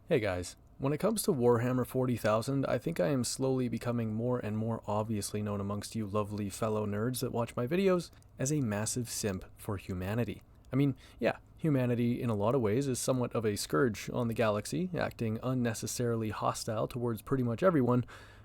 Hey guys, when it comes to Warhammer 40,000, I think I am slowly becoming more and more obviously known amongst you lovely fellow nerds that watch my videos as a massive simp for humanity. I mean, yeah, humanity in a lot of ways is somewhat of a scourge on the galaxy, acting unnecessarily hostile towards pretty much everyone,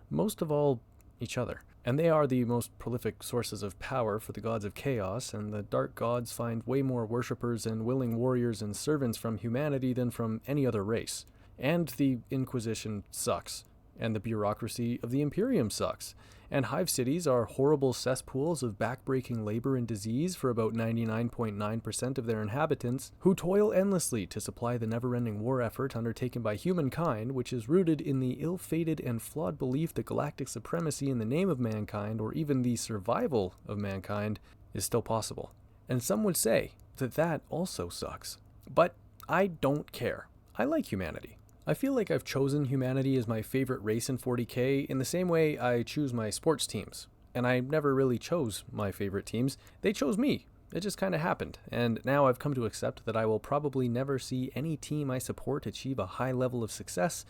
most of all, each other. And they are the most prolific sources of power for the gods of chaos, and the dark gods find way more worshippers and willing warriors and servants from humanity than from any other race. And the Inquisition sucks. And the bureaucracy of the Imperium sucks. And hive cities are horrible cesspools of backbreaking labor and disease for about 99.9% of their inhabitants, who toil endlessly to supply the never-ending war effort undertaken by humankind, which is rooted in the ill-fated and flawed belief that galactic supremacy in the name of mankind, or even the survival of mankind, is still possible. And some would say that that also sucks. But I don't care. I like humanity. I feel like I've chosen humanity as my favorite race in 40k in the same way I choose my sports teams. And I never really chose my favorite teams, they chose me. It just kind of happened, and now I've come to accept that I will probably never see any team I support achieve a high level of success,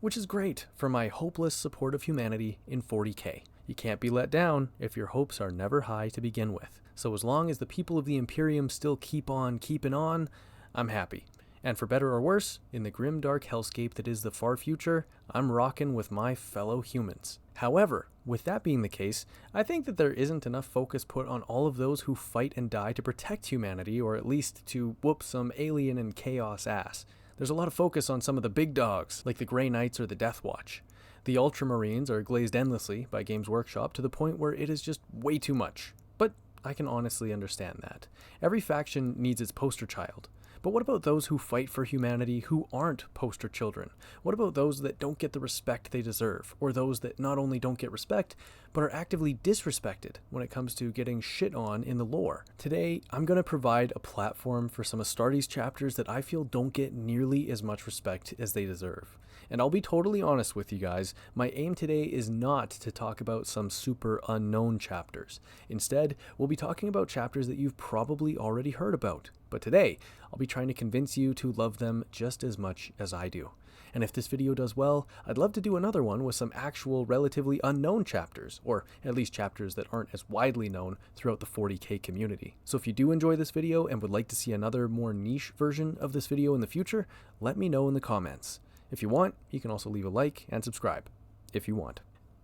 which is great for my hopeless support of humanity in 40k. You can't be let down if your hopes are never high to begin with. So as long as the people of the Imperium still keep on keeping on, I'm happy. And for better or worse, in the grim dark hellscape that is the far future, I'm rockin' with my fellow humans. However, with that being the case, I think that there isn't enough focus put on all of those who fight and die to protect humanity, or at least to whoop some alien and chaos ass. There's a lot of focus on some of the big dogs, like the Grey Knights or the Death Watch. The Ultramarines are glazed endlessly by Games Workshop to the point where it is just way too much. But I can honestly understand that. Every faction needs its poster child. But what about those who fight for humanity who aren't poster children? What about those that don't get the respect they deserve? Or those that not only don't get respect, but are actively disrespected when it comes to getting shit on in the lore? Today, I'm going to provide a platform for some Astartes chapters that I feel don't get nearly as much respect as they deserve. And I'll be totally honest with you guys, my aim today is not to talk about some super unknown chapters. Instead, we'll be talking about chapters that you've probably already heard about. But today, I'll be trying to convince you to love them just as much as I do. And if this video does well, I'd love to do another one with some actual relatively unknown chapters, or at least chapters that aren't as widely known throughout the 40k community. So if you do enjoy this video and would like to see another more niche version of this video in the future, let me know in the comments. If you want, you can also leave a like and subscribe, if you want.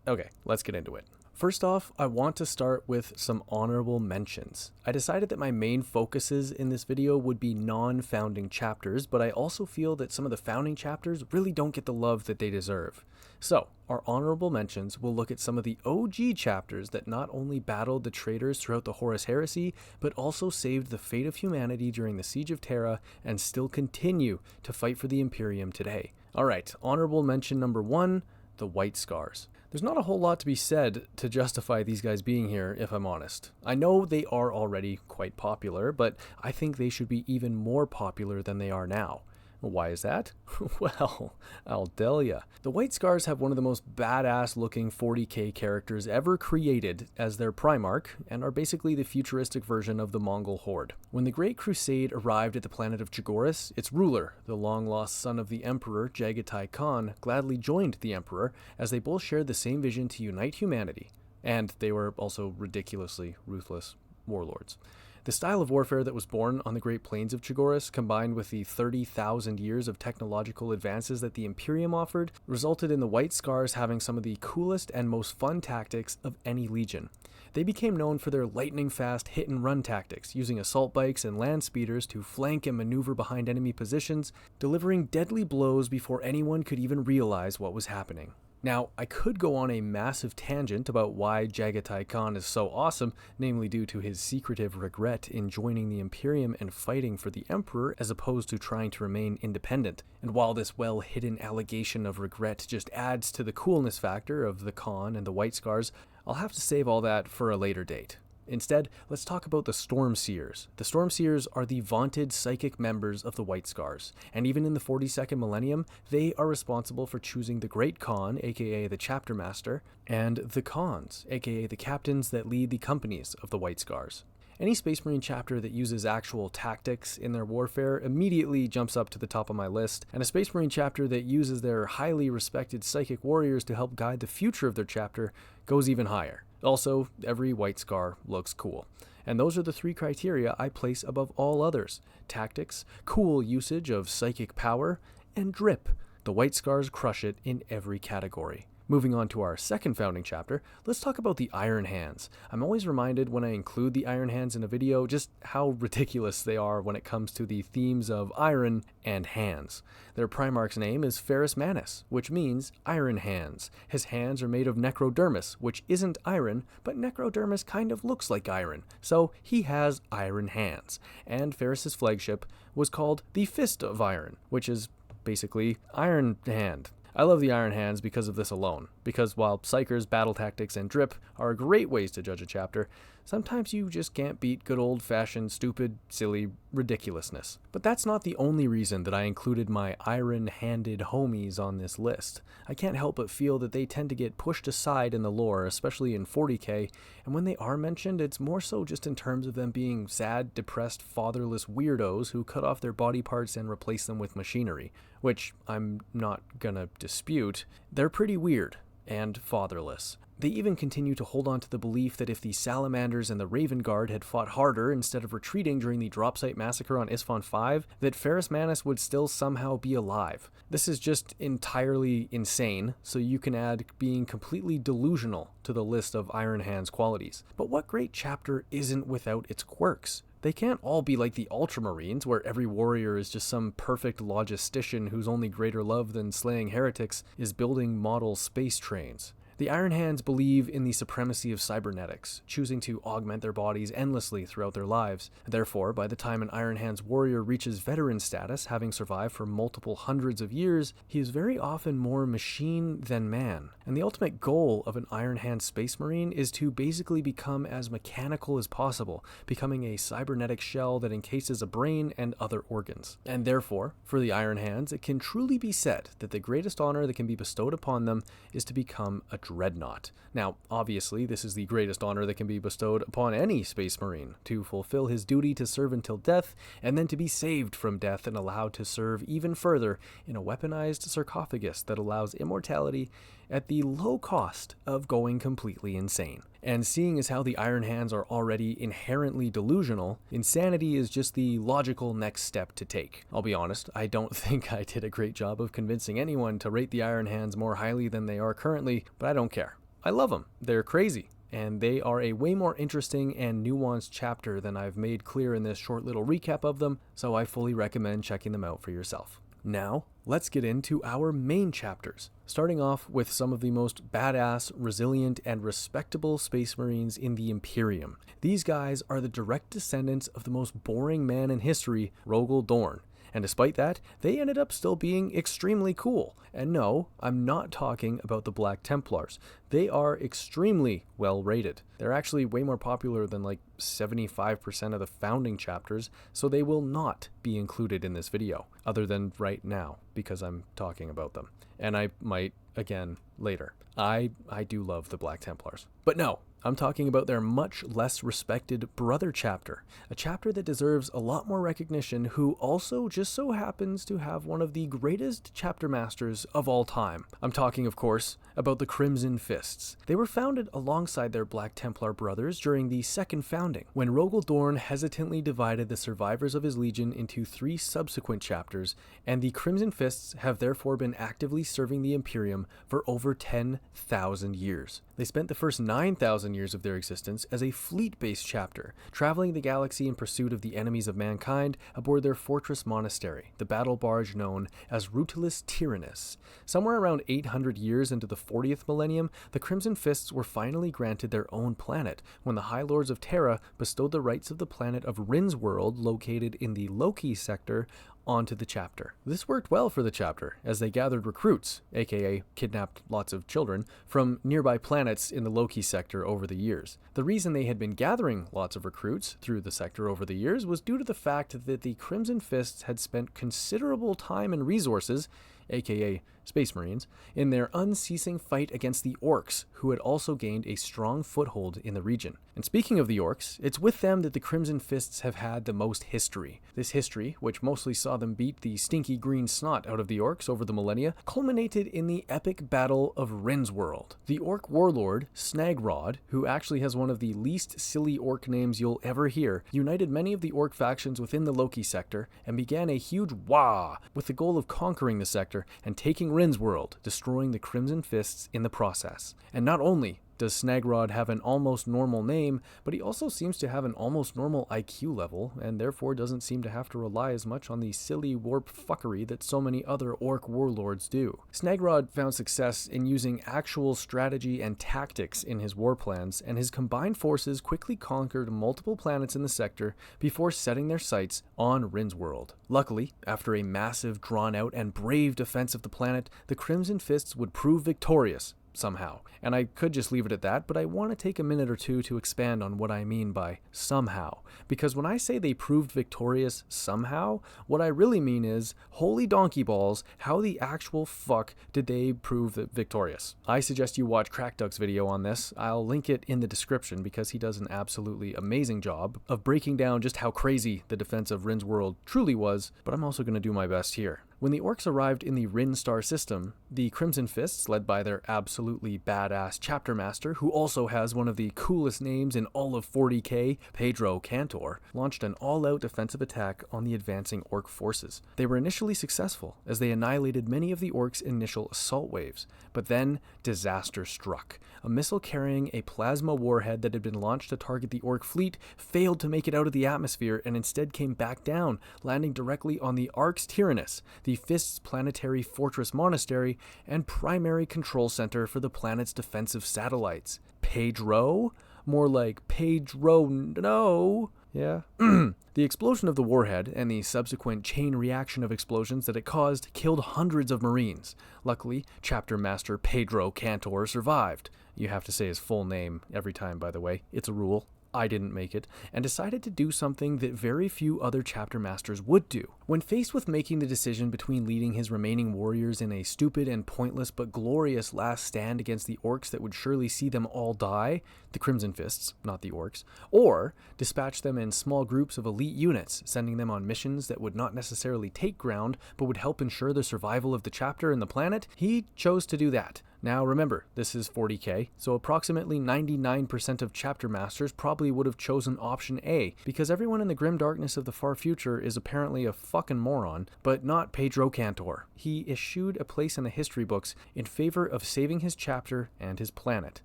Okay, let's get into it. First off, I want to start with some honorable mentions. I decided that my main focuses in this video would be non-founding chapters, but I also feel that some of the founding chapters really don't get the love that they deserve. So, our honorable mentions will look at some of the OG chapters that not only battled the traitors throughout the Horus Heresy, but also saved the fate of humanity during the Siege of Terra and still continue to fight for the Imperium today. Alright, honorable mention number 1, the White Scars. There's not a whole lot to be said to justify these guys being here, if I'm honest. I know they are already quite popular, but I think they should be even more popular than they are now. Why is that? Well, I'll tell ya. The White Scars have one of the most badass looking 40k characters ever created as their Primarch, and are basically the futuristic version of the Mongol Horde. When the Great Crusade arrived at the planet of Chagorus, its ruler, the long-lost son of the Emperor Jagatai Khan, gladly joined the Emperor, as they both shared the same vision to unite humanity. And they were also ridiculously ruthless warlords. The style of warfare that was born on the Great Plains of Chagorus, combined with the 30,000 years of technological advances that the Imperium offered, resulted in the White Scars having some of the coolest and most fun tactics of any legion. They became known for their lightning-fast hit-and-run tactics, using assault bikes and land speeders to flank and maneuver behind enemy positions, delivering deadly blows before anyone could even realize what was happening. Now, I could go on a massive tangent about why Jagatai Khan is so awesome, namely due to his secretive regret in joining the Imperium and fighting for the Emperor as opposed to trying to remain independent. And while this well-hidden allegation of regret just adds to the coolness factor of the Khan and the White Scars, I'll have to save all that for a later date. Instead, let's talk about the Stormseers. The Stormseers are the vaunted psychic members of the White Scars, and even in the 42nd millennium, they are responsible for choosing the Great Khan, aka the Chapter Master, and the Khans, aka the captains that lead the companies of the White Scars. Any Space Marine chapter that uses actual tactics in their warfare immediately jumps up to the top of my list, and a Space Marine chapter that uses their highly respected psychic warriors to help guide the future of their chapter goes even higher. Also, every White Scar looks cool. And those are the 3 criteria I place above all others: tactics, cool usage of psychic power, and drip. The White Scars crush it in every category. Moving on to our second founding chapter, let's talk about the Iron Hands. I'm always reminded when I include the Iron Hands in a video just how ridiculous they are when it comes to the themes of iron and hands. Their Primarch's name is Ferrus Manus, which means Iron Hands. His hands are made of necrodermis, which isn't iron, but necrodermis kind of looks like iron, so he has iron hands. And Ferrus's flagship was called the Fist of Iron, which is basically Iron Hand. I love the Iron Hands because of this alone, because while Psychers, battle tactics, and drip are great ways to judge a chapter, sometimes you just can't beat good old-fashioned, stupid, silly ridiculousness. But that's not the only reason that I included my iron-handed homies on this list. I can't help but feel that they tend to get pushed aside in the lore, especially in 40k, and when they are mentioned, it's more so just in terms of them being sad, depressed, fatherless weirdos who cut off their body parts and replace them with machinery, which I'm not gonna dispute. They're pretty weird and fatherless. They even continue to hold on to the belief that if the Salamanders and the Raven Guard had fought harder instead of retreating during the Dropsite Massacre on Isfon 5, that Ferrus Manus would still somehow be alive. This is just entirely insane, so you can add being completely delusional to the list of Iron Hands qualities. But what great chapter isn't without its quirks? They can't all be like the Ultramarines, where every warrior is just some perfect logistician whose only greater love than slaying heretics is building model space trains. The Iron Hands believe in the supremacy of cybernetics, choosing to augment their bodies endlessly throughout their lives. Therefore, by the time an Iron Hands warrior reaches veteran status, having survived for multiple hundreds of years, he is very often more machine than man. And the ultimate goal of an Iron Hands Space Marine is to basically become as mechanical as possible, becoming a cybernetic shell that encases a brain and other organs. And therefore, for the Iron Hands, it can truly be said that the greatest honor that can be bestowed upon them is to become a dreadnought. Now, obviously, this is the greatest honor that can be bestowed upon any Space Marine, to fulfill his duty to serve until death, and then to be saved from death and allowed to serve even further in a weaponized sarcophagus that allows immortality at the low cost of going completely insane. And seeing as how the Iron Hands are already inherently delusional, insanity is just the logical next step to take. I'll be honest, I don't think I did a great job of convincing anyone to rate the Iron Hands more highly than they are currently, but I don't care. I love them. They're crazy. And they are a way more interesting and nuanced chapter than I've made clear in this short little recap of them, so I fully recommend checking them out for yourself. Now, let's get into our main chapters, starting off with some of the most badass, resilient, and respectable Space Marines in the Imperium. These guys are the direct descendants of the most boring man in history, Rogel Dorn. And despite that, they ended up still being extremely cool. And no, I'm not talking about the Black Templars. They are extremely well rated. They're actually way more popular than like 75% of the founding chapters, so they will not be included in this video, other than right now, because I'm talking about them. And I might, again, later. I do love the Black Templars. But no, I'm talking about their much less respected brother chapter, a chapter that deserves a lot more recognition, who also just so happens to have one of the greatest chapter masters of all time. I'm talking, of course, about the Crimson Fists. They were founded alongside their Black Templar brothers during the second founding, when Rogel Dorn hesitantly divided the survivors of his legion into 3 subsequent chapters, and the Crimson Fists have therefore been actively serving the Imperium for over 10,000 years. They spent the first 9,000 years of their existence as a fleet-based chapter, traveling the galaxy in pursuit of the enemies of mankind aboard their fortress monastery, the battle barge known as Rutilus Tyrannus. Somewhere around 800 years into the 40th millennium, the Crimson Fists were finally granted their own planet, when the High Lords of Terra bestowed the rights of the planet of Rin's world, located in the Loki sector, onto the chapter. This worked well for the chapter, as they gathered recruits, aka kidnapped lots of children, from nearby planets in the Loki sector over the years. The reason they had been gathering lots of recruits through the sector over the years was due to the fact that the Crimson Fists had spent considerable time and resources, aka Space Marines, in their unceasing fight against the Orcs, who had also gained a strong foothold in the region. And speaking of the Orcs, it's with them that the Crimson Fists have had the most history. This history, which mostly saw them beat the stinky green snot out of the Orcs over the millennia, culminated in the epic Battle of Rindsworld. The Orc warlord, Snagrod, who actually has one of the least silly Orc names you'll ever hear, united many of the Orc factions within the Loki sector and began a huge wah with the goal of conquering the sector and taking Rindsworld, destroying the Crimson Fists in the process. And not only does Snagrod have an almost normal name, but he also seems to have an almost normal IQ level, and therefore doesn't seem to have to rely as much on the silly warp fuckery that so many other Orc warlords do. Snagrod found success in using actual strategy and tactics in his war plans, and his combined forces quickly conquered multiple planets in the sector before setting their sights on Rindsworld. Luckily, after a massive, drawn-out, and brave defense of the planet, the Crimson Fists would prove victorious, somehow. And I could just leave it at that, but I want to take a minute or two to expand on what I mean by somehow. Because when I say they proved victorious somehow, what I really mean is, holy donkey balls, how the actual fuck did they prove victorious? I suggest you watch Krakduk's video on this. I'll link it in the description because he does an absolutely amazing job of breaking down just how crazy the defense of Rindsworld truly was, but I'm also going to do my best here. When the Orcs arrived in the Rin star system, the Crimson Fists, led by their absolutely badass chapter master, who also has one of the coolest names in all of 40k, Pedro Cantor, launched an all-out defensive attack on the advancing Orc forces. They were initially successful, as they annihilated many of the Orcs' initial assault waves, but then disaster struck. A missile carrying a plasma warhead that had been launched to target the Orc fleet failed to make it out of the atmosphere and instead came back down, landing directly on the Arx Tyrannus, the Fist's planetary fortress monastery and primary control center for the planet's defensive satellites. Pedro? More like Pedro, no. Yeah. The explosion of the warhead and the subsequent chain reaction of explosions that it caused killed hundreds of Marines. Luckily, Chapter Master Pedro Cantor survived. You have to say his full name every time, by the way. It's a rule. I didn't make it, and decided to do something that very few other chapter masters would do. When faced with making the decision between leading his remaining warriors in a stupid and pointless but glorious last stand against the Orcs that would surely see them all die, the Crimson Fists, not the Orcs, or dispatch them in small groups of elite units, sending them on missions that would not necessarily take ground, but would help ensure the survival of the chapter and the planet, he chose to do that. Now remember, this is 40k, so approximately 99% of chapter masters probably would have chosen option A, because everyone in the grim darkness of the far future is apparently a fucking moron, but not Pedro Cantor. He eschewed a place in the history books in favor of saving his chapter and his planet,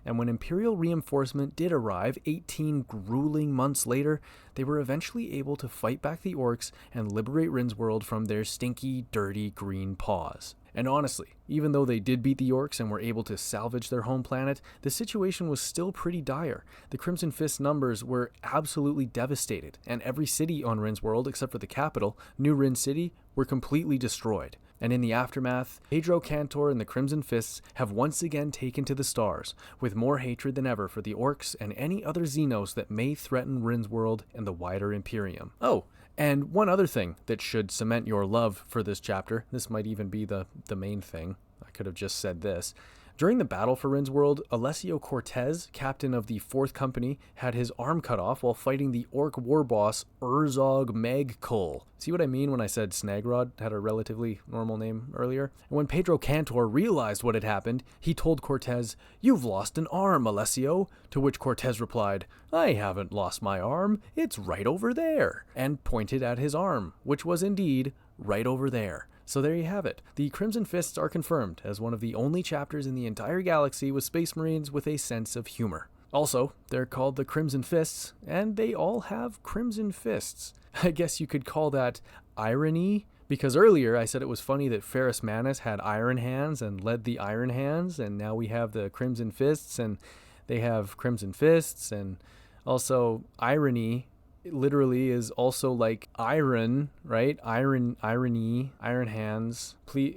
and when Imperial reinforcement did arrive 18 grueling months later, they were eventually able to fight back the Orcs and liberate Rindsworld from their stinky, dirty green paws. And honestly, even though they did beat the Orcs and were able to salvage their home planet, the situation was still pretty dire. The Crimson Fist numbers were absolutely devastated, and every city on Rindsworld, except for the capital, New Rin City, were completely destroyed. And in the aftermath, Pedro Cantor and the Crimson Fists have once again taken to the stars, with more hatred than ever for the Orcs and any other Xenos that may threaten Rindsworld and the wider Imperium. Oh, and one other thing that should cement your love for this chapter, this might even be the main thing, I could have just said this. During the battle for Rindsworld, Alessio Cortez, captain of the 4th Company, had his arm cut off while fighting the Orc war boss Urzog Megkul. See what I mean when I said Snagrod had a relatively normal name earlier? And when Pedro Cantor realized what had happened, he told Cortez, "You've lost an arm, Alessio," to which Cortez replied, "I haven't lost my arm, it's right over there," and pointed at his arm, which was indeed right over there. So there you have it. The Crimson Fists are confirmed as one of the only chapters in the entire galaxy with Space Marines with a sense of humor. Also, they're called the Crimson Fists, and they all have crimson fists. I guess you could call that irony, because earlier I said it was funny that Ferrus Manus had iron hands and led the Iron Hands, and now we have the Crimson Fists, and they have crimson fists, and also irony literally is also like iron, right? Irony, iron hands. Please,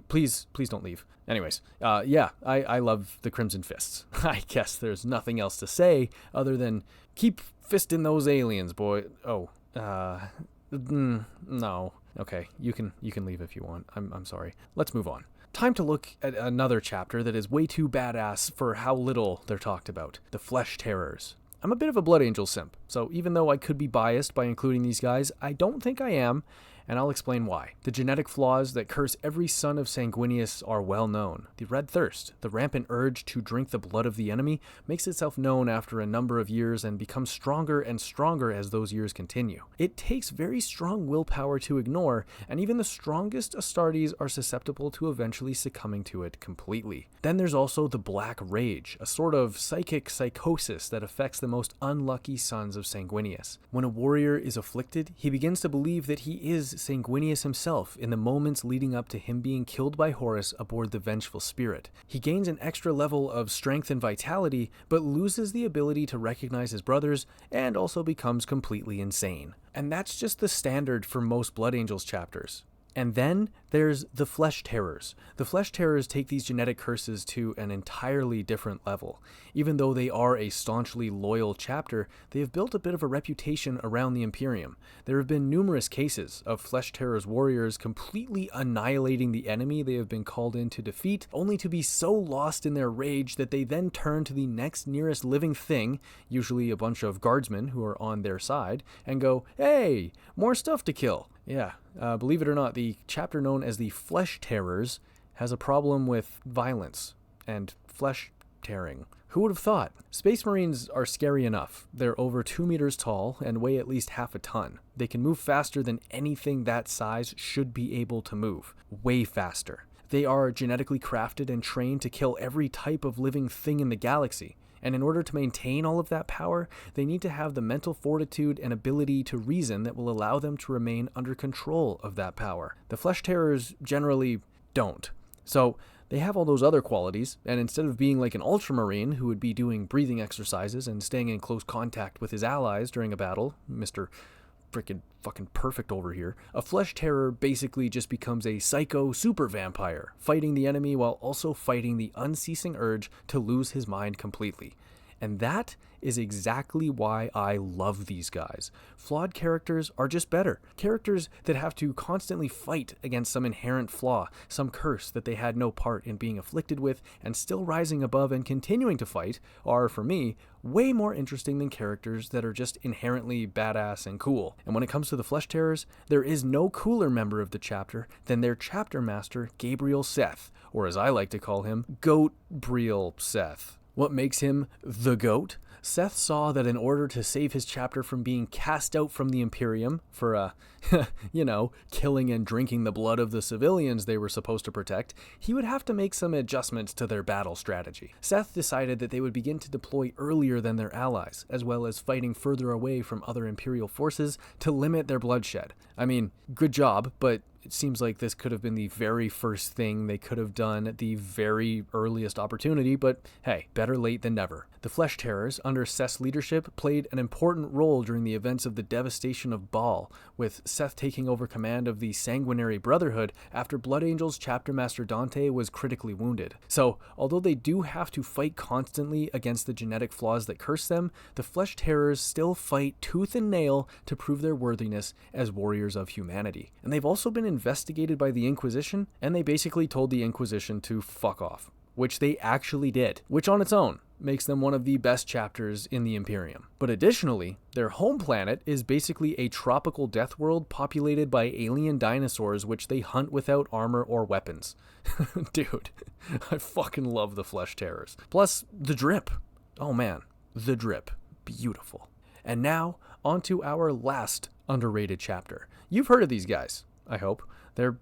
please don't leave. Anyways, yeah, I love the Crimson Fists. I guess there's nothing else to say other than keep fisting those aliens, boy. Oh, no. Okay, you can leave if you want. I'm sorry. Let's move on. Time to look at another chapter that is way too badass for how little they're talked about. The Flesh Terrors. I'm a bit of a Blood Angel simp, so even though I could be biased by including these guys, I don't think I am, and I'll explain why. The genetic flaws that curse every son of Sanguinius are well known. The red thirst, the rampant urge to drink the blood of the enemy, makes itself known after a number of years and becomes stronger and stronger as those years continue. It takes very strong willpower to ignore, and even the strongest Astartes are susceptible to eventually succumbing to it completely. Then there's also the Black Rage, a sort of psychic psychosis that affects the most unlucky sons of Sanguinius. When a warrior is afflicted, he begins to believe that he is Sanguinius himself in the moments leading up to him being killed by Horus aboard the Vengeful Spirit. He gains an extra level of strength and vitality, but loses the ability to recognize his brothers and also becomes completely insane. And that's just the standard for most Blood Angels chapters. And then there's the Flesh Terrors. The Flesh Terrors take these genetic curses to an entirely different level. Even though they are a staunchly loyal chapter, they have built a bit of a reputation around the Imperium. There have been numerous cases of Flesh Terrors warriors completely annihilating the enemy they have been called in to defeat, only to be so lost in their rage that they then turn to the next nearest living thing, usually a bunch of guardsmen who are on their side, and go, "Hey, more stuff to kill." Yeah, believe it or not, the chapter known as the Flesh Terrors has a problem with violence and flesh tearing. Who would have thought? Space Marines are scary enough. They're over 2 meters tall and weigh at least half a ton. They can move faster than anything that size should be able to move. Way faster. They are genetically crafted and trained to kill every type of living thing in the galaxy. And in order to maintain all of that power, they need to have the mental fortitude and ability to reason that will allow them to remain under control of that power. The Flesh Terrors generally don't. So they have all those other qualities, and instead of being like an ultramarine who would be doing breathing exercises and staying in close contact with his allies during a battle, Mr. freaking fucking perfect over here, a Flesh Terror basically just becomes a psycho super vampire, fighting the enemy while also fighting the unceasing urge to lose his mind completely. And that is exactly why I love these guys. Flawed characters are just better. Characters that have to constantly fight against some inherent flaw, some curse that they had no part in being afflicted with, and still rising above and continuing to fight are, for me, way more interesting than characters that are just inherently badass and cool. And when it comes to the Flesh Terrors, there is no cooler member of the chapter than their chapter master, Gabriel Seth, or as I like to call him, Goat-Briel Seth. What makes him the GOAT? Seth saw that in order to save his chapter from being cast out from the Imperium for, killing and drinking the blood of the civilians they were supposed to protect, he would have to make some adjustments to their battle strategy. Seth decided that they would begin to deploy earlier than their allies, as well as fighting further away from other Imperial forces to limit their bloodshed. I mean, good job, but it seems like this could have been the very first thing they could have done at the very earliest opportunity, but hey, better late than never. The Flesh Terrors, under Seth's leadership, played an important role during the events of the devastation of Baal, with Seth taking over command of the Sanguinary Brotherhood after Blood Angels chapter master Dante was critically wounded. So, although they do have to fight constantly against the genetic flaws that curse them, the Flesh Terrors still fight tooth and nail to prove their worthiness as warriors of humanity. And they've also been investigated by the Inquisition, and they basically told the Inquisition to fuck off, which they actually did, which on its own makes them one of the best chapters in the Imperium. But additionally, their home planet is basically a tropical death world populated by alien dinosaurs which they hunt without armor or weapons. Dude, I fucking love the Flesh Terrors. Plus, the drip. Oh man, the drip. Beautiful. And now, on to our last underrated chapter. You've heard of these guys, I hope. They're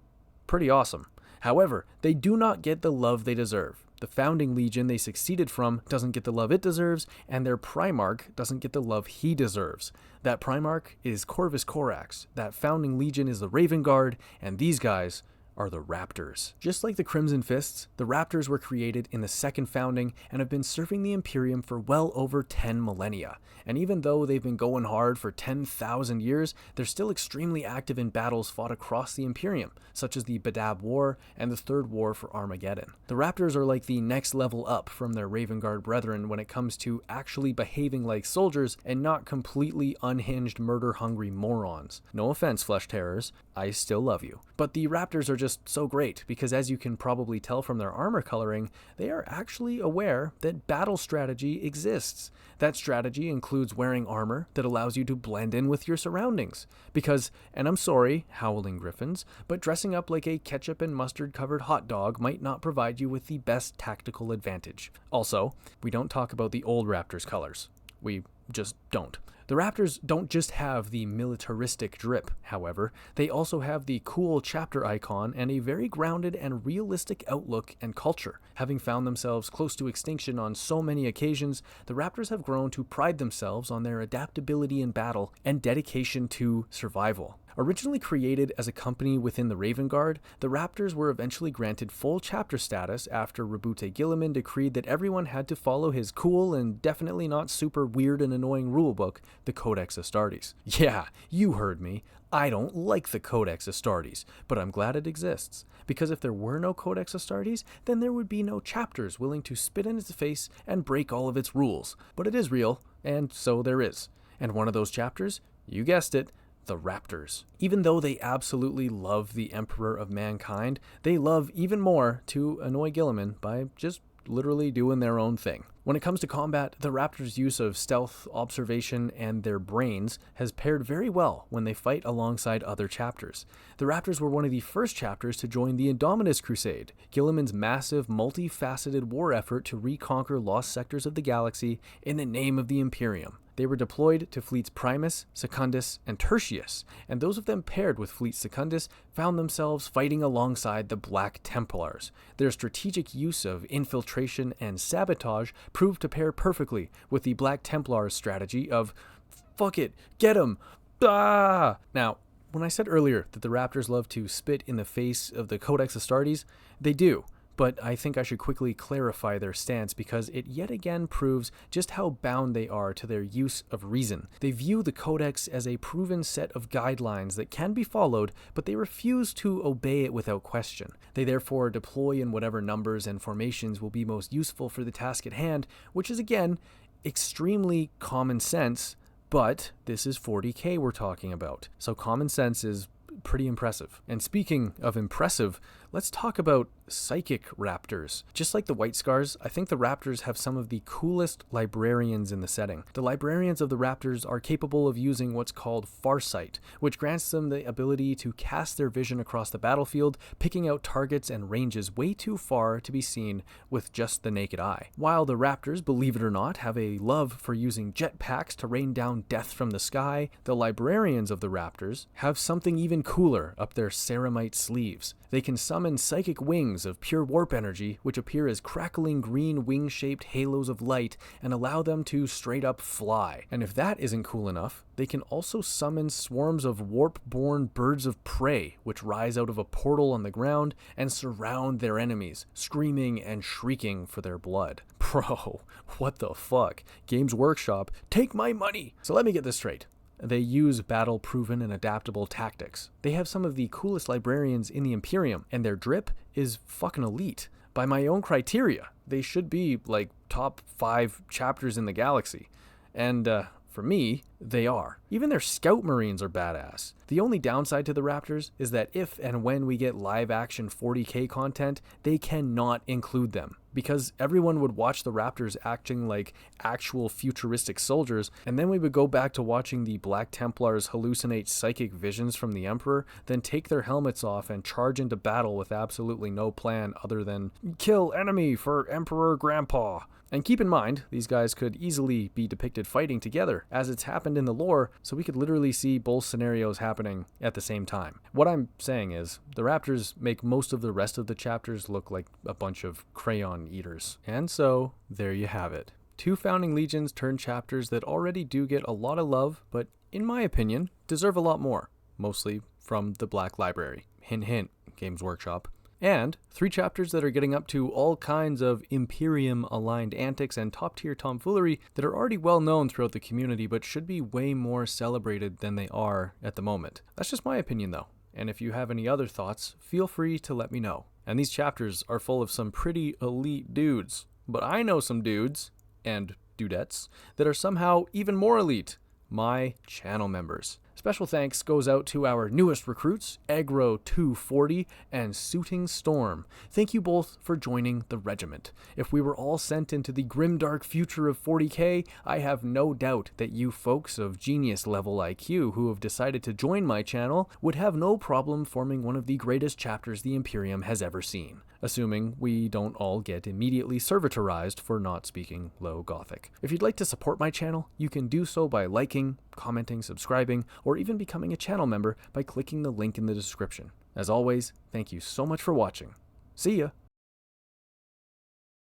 pretty awesome. However, they do not get the love they deserve. The founding legion they succeeded from doesn't get the love it deserves, and their Primarch doesn't get the love he deserves. That Primarch is Corvus Corax, that founding legion is the Raven Guard, and these guys are the Raptors. Just like the Crimson Fists, the Raptors were created in the Second Founding and have been serving the Imperium for well over 10 millennia. And even though they've been going hard for 10,000 years, they're still extremely active in battles fought across the Imperium, such as the Badab War and the Third War for Armageddon. The Raptors are like the next level up from their Raven Guard brethren when it comes to actually behaving like soldiers and not completely unhinged murder-hungry morons. No offense, Flesh Terrors, I still love you. But the Raptors are just so great because, as you can probably tell from their armor coloring, they are actually aware that battle strategy exists. That strategy includes wearing armor that allows you to blend in with your surroundings. Because, and I'm sorry, Howling Griffins, but dressing up like a ketchup and mustard covered hot dog might not provide you with the best tactical advantage. Also, we don't talk about the old Raptors colors. We just don't. The Raptors don't just have the militaristic drip, however, they also have the cool chapter icon and a very grounded and realistic outlook and culture. Having found themselves close to extinction on so many occasions, the Raptors have grown to pride themselves on their adaptability in battle and dedication to survival. Originally created as a company within the Raven Guard, the Raptors were eventually granted full chapter status after Rabute Gilliman decreed that everyone had to follow his cool and definitely not super weird and annoying rulebook, the Codex Astartes. Yeah, you heard me. I don't like the Codex Astartes, but I'm glad it exists. Because if there were no Codex Astartes, then there would be no chapters willing to spit in its face and break all of its rules. But it is real, and so there is. And one of those chapters, you guessed it, the Raptors. Even though they absolutely love the Emperor of Mankind, they love even more to annoy Gilliman by just literally doing their own thing. When it comes to combat, the Raptors' use of stealth, observation, and their brains has paired very well when they fight alongside other chapters. The Raptors were one of the first chapters to join the Indominus Crusade, Gilliman's massive, multifaceted war effort to reconquer lost sectors of the galaxy in the name of the Imperium. They were deployed to fleets Primus, Secundus, and Tertius, and those of them paired with fleet Secundus found themselves fighting alongside the Black Templars. Their strategic use of infiltration and sabotage proved to pair perfectly with the Black Templars' strategy of, fuck it, get 'em, bah! Now, when I said earlier that the Raptors love to spit in the face of the Codex Astartes, they do. But I think I should quickly clarify their stance because it yet again proves just how bound they are to their use of reason. They view the Codex as a proven set of guidelines that can be followed, but they refuse to obey it without question. They therefore deploy in whatever numbers and formations will be most useful for the task at hand, which is again extremely common sense, but this is 40k we're talking about. So common sense is pretty impressive. And speaking of impressive, let's talk about psychic raptors. Just like the White Scars, I think the Raptors have some of the coolest librarians in the setting. The librarians of the Raptors are capable of using what's called farsight, which grants them the ability to cast their vision across the battlefield, picking out targets and ranges way too far to be seen with just the naked eye. While the Raptors, believe it or not, have a love for using jetpacks to rain down death from the sky, the librarians of the Raptors have something even cooler up their ceramite sleeves. They can summon psychic wings of pure warp energy, which appear as crackling green wing-shaped halos of light and allow them to straight up fly. And if that isn't cool enough, they can also summon swarms of warp-born birds of prey, which rise out of a portal on the ground and surround their enemies, screaming and shrieking for their blood. Bro, what the fuck? Games Workshop, take my money! So let me get this straight. They use battle-proven and adaptable tactics. They have some of the coolest librarians in the Imperium, and their drip is fucking elite. By my own criteria, they should be like top 5 chapters in the galaxy. And for me, they are. Even their scout marines are badass. The only downside to the Raptors is that if and when we get live-action 40k content, they cannot include them. Because everyone would watch the Raptors acting like actual futuristic soldiers, and then we would go back to watching the Black Templars hallucinate psychic visions from the Emperor, then take their helmets off and charge into battle with absolutely no plan other than kill enemy for Emperor Grandpa. And keep in mind, these guys could easily be depicted fighting together, as it's happened in the lore, so we could literally see both scenarios happening at the same time. What I'm saying is, the Raptors make most of the rest of the chapters look like a bunch of crayon eaters. And so, there you have it. 2 Founding Legions turned chapters that already do get a lot of love, but in my opinion, deserve a lot more, mostly from the Black Library. Hint hint, Games Workshop, and 3 chapters that are getting up to all kinds of Imperium-aligned antics and top-tier tomfoolery that are already well known throughout the community but should be way more celebrated than they are at the moment. That's just my opinion though, and if you have any other thoughts, feel free to let me know. And these chapters are full of some pretty elite dudes, but I know some dudes, and dudettes, that are somehow even more elite, my channel members. Special thanks goes out to our newest recruits, Aggro240 and Suiting Storm. Thank you both for joining the regiment. If we were all sent into the grimdark future of 40k, I have no doubt that you folks of genius level IQ who have decided to join my channel would have no problem forming one of the greatest chapters the Imperium has ever seen, assuming we don't all get immediately servitorized for not speaking low Gothic. If you'd like to support my channel, you can do so by liking, commenting, subscribing, or even becoming a channel member by clicking the link in the description. As always, thank you so much for watching. See ya!